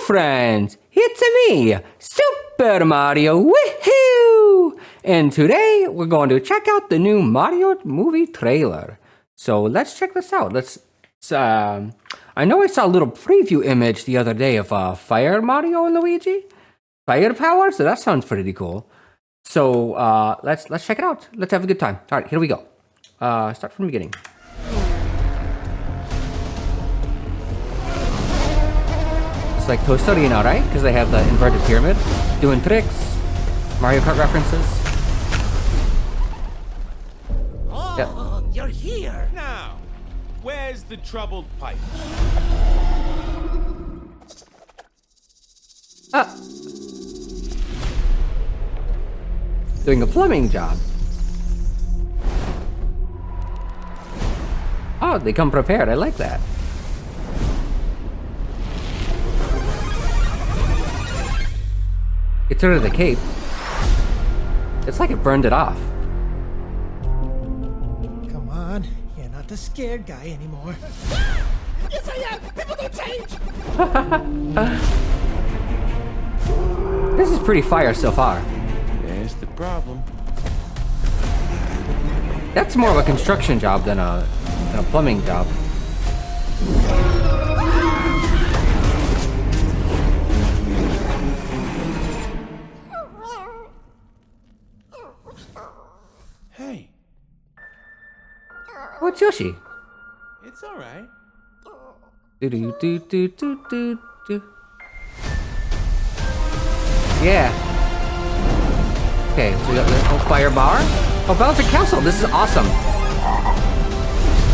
friends, it's me, Super Mario, woohoo! And today we're going to check out the new Mario movie trailer. So let's check this out. I know I saw a little preview image the other day of Fire Mario and Luigi. Fire power, so that sounds pretty cool. So let's check it out. Let's have a good time. All right, here we go. Start from the beginning. It's like Toy Story now, right? Because they have the inverted pyramid, doing tricks, Mario Kart references. Oh, yep. You're here. Now, where's the troubled pipe? Doing a plumbing job. Oh, they come prepared. I like that. Gets rid of the cape. It's like it burned it off. Come on, you're not the scared guy anymore. Yes, I am. People don't change. This is pretty fire so far. There's the problem. That's more of a construction job than a plumbing job. Hey, What's Yoshi? it's all right. Do do do do do do do. Yeah. Okay, so we got the fire bar. Oh, Bowser Castle. This is awesome.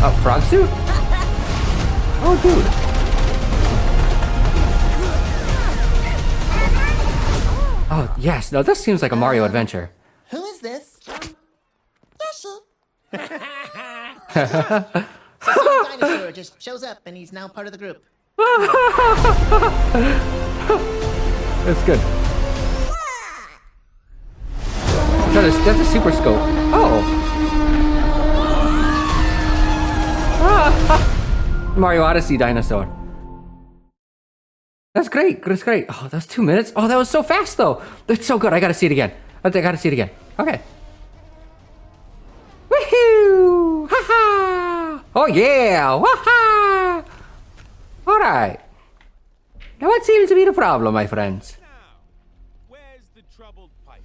Oh, frog suit. Oh, dude. Oh, yes. No, this seems like a Mario adventure. Who is this? Yoshi. So some dinosaur just shows up and he's now part of the group. That's good. That's a super scope. Oh. Mario Odyssey dinosaur. That's great. That's great. Oh, that's 2 minutes. Oh, that was so fast, though. That's so good. I gotta see it again. I gotta see it again. Okay. Woohoo! Ha ha! Oh, yeah! Wah-ha! All right. Now, what seems to be the problem, my friends? Now, where's the troubled pipe?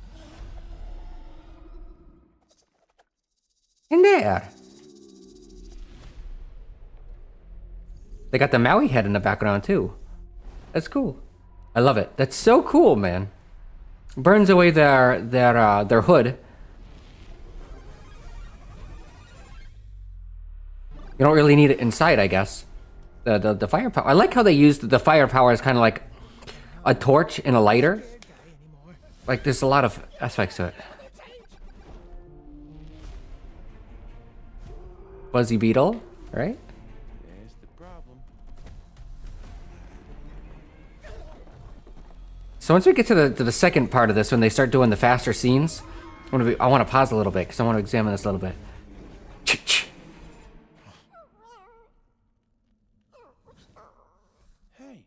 In there. They got the Maui head in the background too. That's cool. I love it. That's so cool, man. Burns away their hood. You don't really need it inside, I guess. The firepower. I like how they used the firepower as kind of like a torch and a lighter. Like there's a lot of aspects to it. Fuzzy Beetle, right? There's the problem. So once we get to the second part of this, when they start doing the faster scenes, I want to pause a little bit because I want to examine this a little bit. Hey,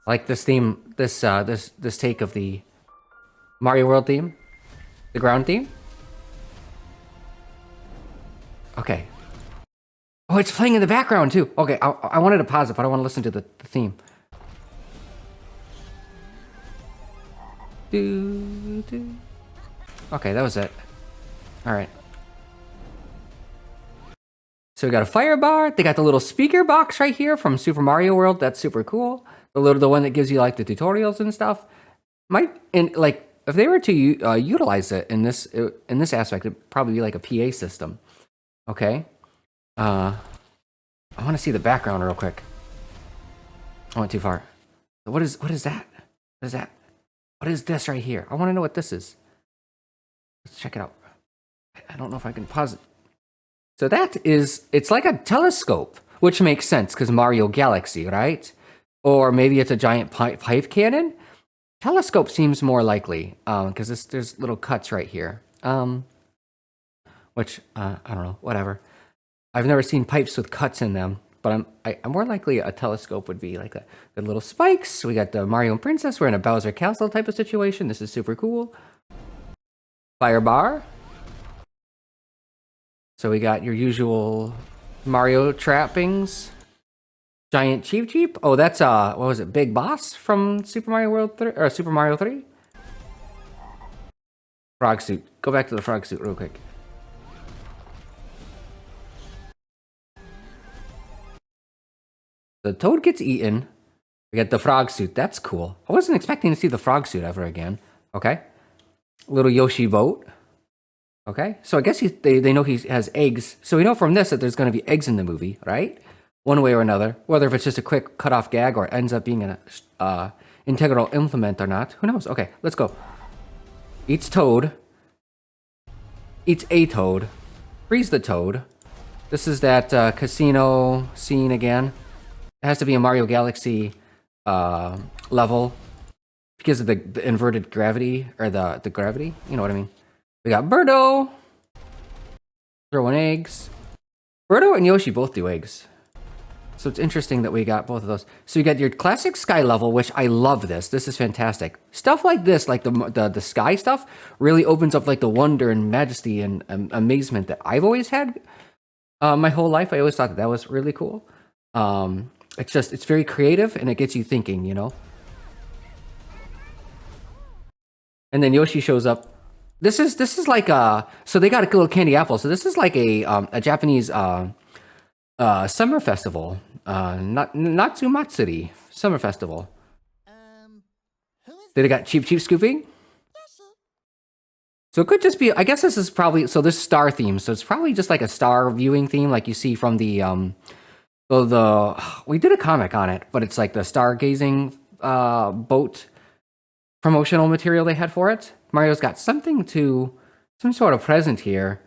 I like this theme, this take of the Mario World theme, the ground theme. Okay. Oh, it's playing in the background too. Okay, I wanted to pause it, but I want to listen to the theme. Do, do. Okay, that was it. All right. So we got a fire bar. They got the little speaker box right here from Super Mario World. That's super cool. The one that gives you like the tutorials and stuff. If they were to utilize it in this aspect, it'd probably be like a PA system. Okay. I want to see the background real quick. I went too far. What is that? What is that? What is this right here? I want to know what this is. Let's check it out. I don't know if I can pause it. So it's like a telescope, which makes sense because Mario Galaxy, right? Or maybe it's a giant pipe cannon. Telescope seems more likely because there's little cuts right here. Which I don't know, whatever. I've never seen pipes with cuts in them. but I'm more likely a telescope would be like the little spikes. We got the Mario and Princess. We're in a Bowser Castle type of situation. This is super cool. Fire bar. So we got your usual Mario trappings. Giant Cheep Cheep. Oh, that's what was it? Big Boss from Super Mario World 3 or Super Mario 3? Frog suit. Go back to the frog suit real quick. The toad gets eaten. We got the frog suit. That's cool. I wasn't expecting to see the frog suit ever again. Okay. Little Yoshi boat. Okay. So I guess they know he has eggs. So we know from this that there's going to be eggs in the movie, right? One way or another. Whether if it's just a quick cut-off gag or ends up being an integral implement or not. Who knows? Okay, let's go. Eats toad. Eats a toad. Frees the toad. This is that casino scene again. It has to be a Mario Galaxy level because of the inverted gravity, or the gravity, you know what I mean. We got Birdo throwing eggs. Birdo and Yoshi both do eggs. So it's interesting that we got both of those. So you got your classic sky level, which I love this. This is fantastic. Stuff like this, like the sky stuff, really opens up like the wonder and majesty and amazement that I've always had my whole life. I always thought that was really cool. It's very creative and it gets you thinking, you know. And then Yoshi shows up. This is like so they got a little candy apple. So this is like a Japanese summer festival, Natsu Matsuri summer festival. Who is They got Cheep Cheep scooping. So it could just be. I guess this is probably this star theme. So it's probably just like a star viewing theme, like you see from the we did a comic on it, but it's like the stargazing boat promotional material they had for it. Mario's got some sort of present here.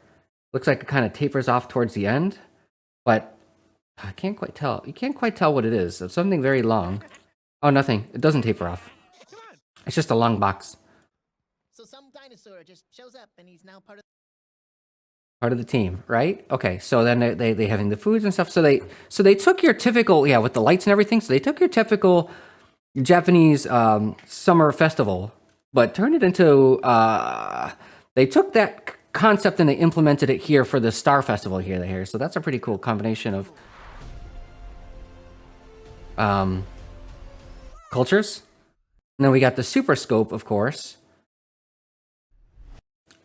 Looks like it kind of tapers off towards the end, but I can't quite tell. You can't quite tell what it is. It's something very long. Oh, nothing. It doesn't taper off. It's just a long box. So some dinosaur just shows up and he's now Part of the team, right? Okay, so then they having the foods and stuff. So they took your typical, yeah, with the lights and everything. So they took your typical Japanese summer festival, but turned it into they took that concept and they implemented it here for the Star Festival here. So that's a pretty cool combination of cultures. And then we got the Super Scope, of course.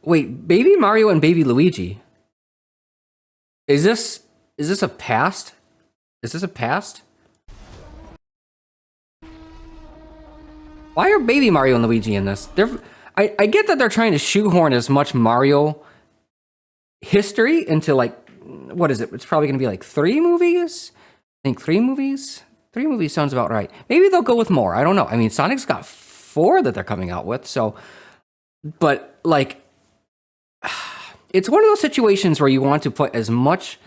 Wait, Baby Mario and Baby Luigi. Is this a past? Is this a past? Why are Baby Mario and Luigi in this? I get that they're trying to shoehorn as much Mario history into, like, what is it? It's probably going to be like 3 movies? I think 3 movies? 3 movies sounds about right. Maybe they'll go with more. I don't know. I mean, Sonic's got 4 that they're coming out with, so... But, like... It's one of those situations where you want to put as much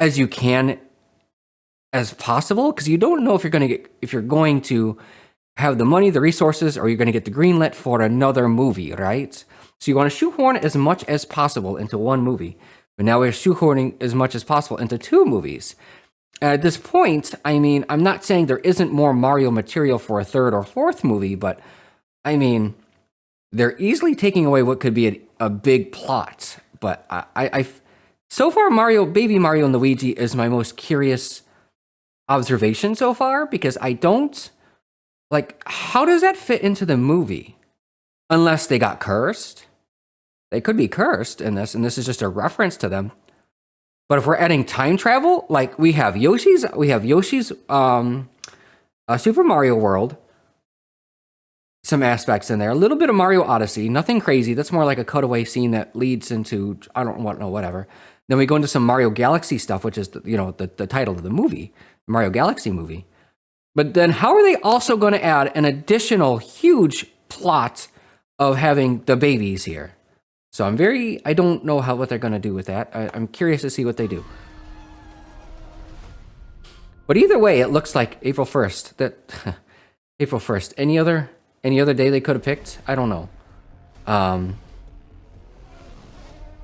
as you can as possible, because you don't know if you're going to have the money, the resources, or you're going to get the greenlit for another movie, right? So you want to shoehorn as much as possible into one movie. But now we're shoehorning as much as possible into 2 movies. At this point, I mean, I'm not saying there isn't more Mario material for a 3rd or 4th movie, but I mean, they're easily taking away what could be a big plot. But I so far, Baby Mario and Luigi is my most curious observation so far, because I don't, like, how does that fit into the movie? Unless they got cursed. They could be cursed in this, and this is just a reference to them. But if we're adding time travel, like we have Yoshi's Super Mario World, some aspects in there, a little bit of Mario Odyssey, nothing crazy. That's more like a cutaway scene that leads into, I don't know, whatever. Then we go into some Mario Galaxy stuff, which is the title of the movie, Mario Galaxy movie. But then how are they also going to add an additional huge plot of having the babies here? So I don't know what they're going to do with that. I'm curious to see what they do. But either way, it looks like April 1st. April 1st. Any other day they could have picked? I don't know.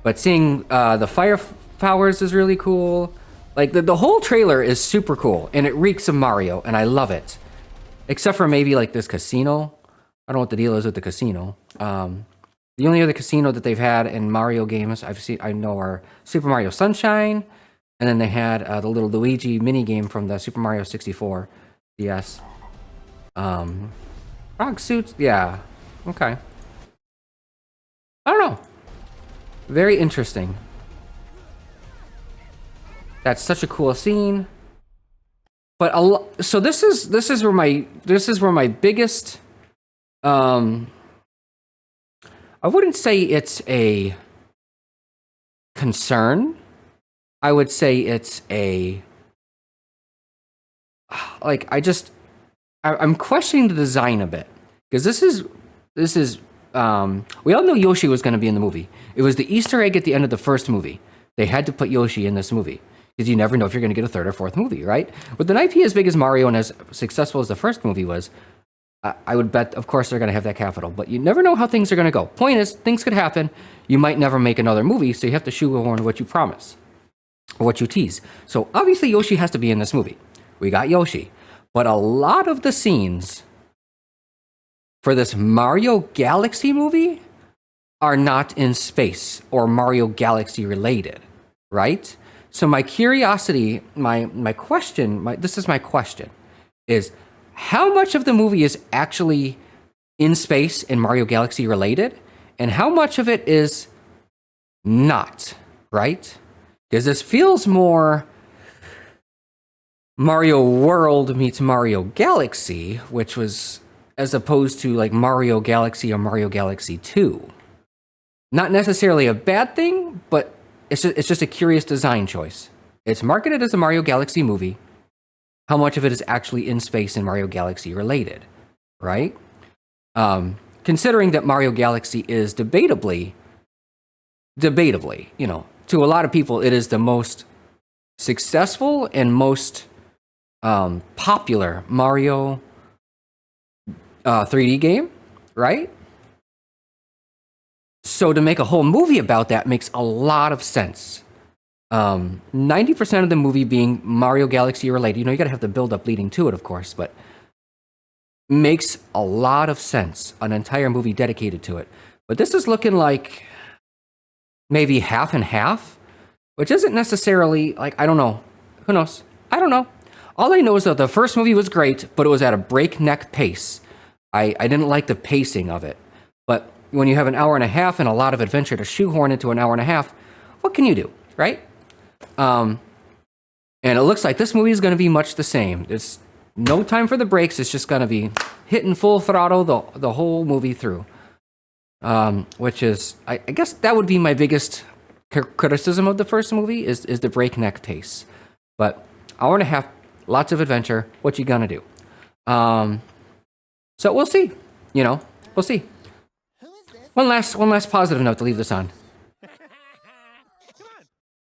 But seeing the fire powers is really cool. Like, the whole trailer is super cool, and it reeks of Mario, and I love it. Except for maybe, like, this casino. I don't know what the deal is with the casino. The only other casino that they've had in Mario games I know are Super Mario Sunshine, and then they had the little Luigi mini game from the Super Mario 64 DS. Frog suits, yeah, okay. I don't know. Very interesting. That's such a cool scene. But so this is where my biggest I wouldn't say it's a concern. I would say it's a like I'm questioning the design a bit, because this is we all know Yoshi was going to be in the movie. It was the Easter egg at the end of the first movie. They had to put Yoshi in this movie because you never know if you're going to get a third or fourth movie, right? With an IP as big as Mario and as successful as the first movie was, I would bet, of course, they're going to have that capital. But you never know how things are going to go. Point is, things could happen. You might never make another movie, so you have to shoehorn what you promise or what you tease. So obviously, Yoshi has to be in this movie. We got Yoshi. But a lot of the scenes for this Mario Galaxy movie are not in space or Mario Galaxy related, right? So my curiosity, my question is, how much of the movie is actually in space and Mario Galaxy related, and how much of it is not, right? Because this feels more Mario World meets Mario Galaxy, which was as opposed to like Mario Galaxy or Mario Galaxy 2. Not necessarily a bad thing, but it's just a curious design choice. It's marketed as a Mario Galaxy movie. How much of it is actually in space and Mario Galaxy related, right? Considering that Mario Galaxy is debatably, you know, to a lot of people, it is the most successful and most popular Mario 3D game, right? So to make a whole movie about that makes a lot of sense. 90% of the movie being Mario Galaxy related. You know, you gotta have the build-up leading to it, of course, but makes a lot of sense. An entire movie dedicated to it. But this is looking like maybe half and half, which isn't necessarily, like, I don't know. Who knows? I don't know. All I know is that the first movie was great, but it was at a breakneck pace. I didn't like the pacing of it. But when you have an hour and a half and a lot of adventure to shoehorn into an hour and a half, what can you do, right? And it looks like this movie is going to be much the same. There's no time for the breaks. It's just going to be hitting full throttle the whole movie through. Which is, I guess that would be my biggest criticism of the first movie is the breakneck pace. But hour and a half, lots of adventure. What you gonna do? So we'll see. You know, we'll see. One last positive note to leave this on.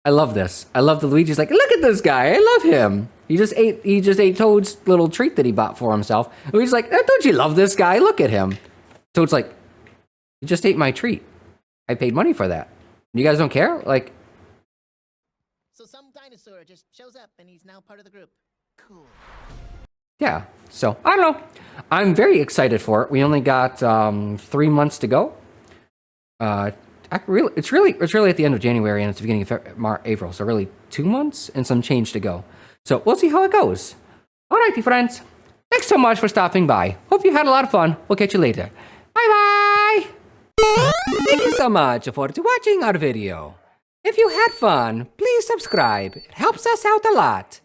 I love this. I love the Luigi's like, look at this guy. I love him. He just ate Toad's little treat that he bought for himself. Luigi's like, don't you love this guy? Look at him. Toad's like, you just ate my treat. I paid money for that. You guys don't care? Like, So some dinosaur just shows up and he's now part of the group. Cool. yeah. So I don't know. I'm very excited for it. We only got 3 months to go. It's really at the end of January and it's the beginning of April. So really 2 months and some change to go. So we'll see how it goes. Alrighty, friends. Thanks so much for stopping by. Hope you had a lot of fun. We'll catch you later. Bye-bye. Thank you so much for watching our video. If you had fun, please subscribe. It helps us out a lot.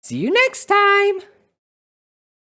See you next time.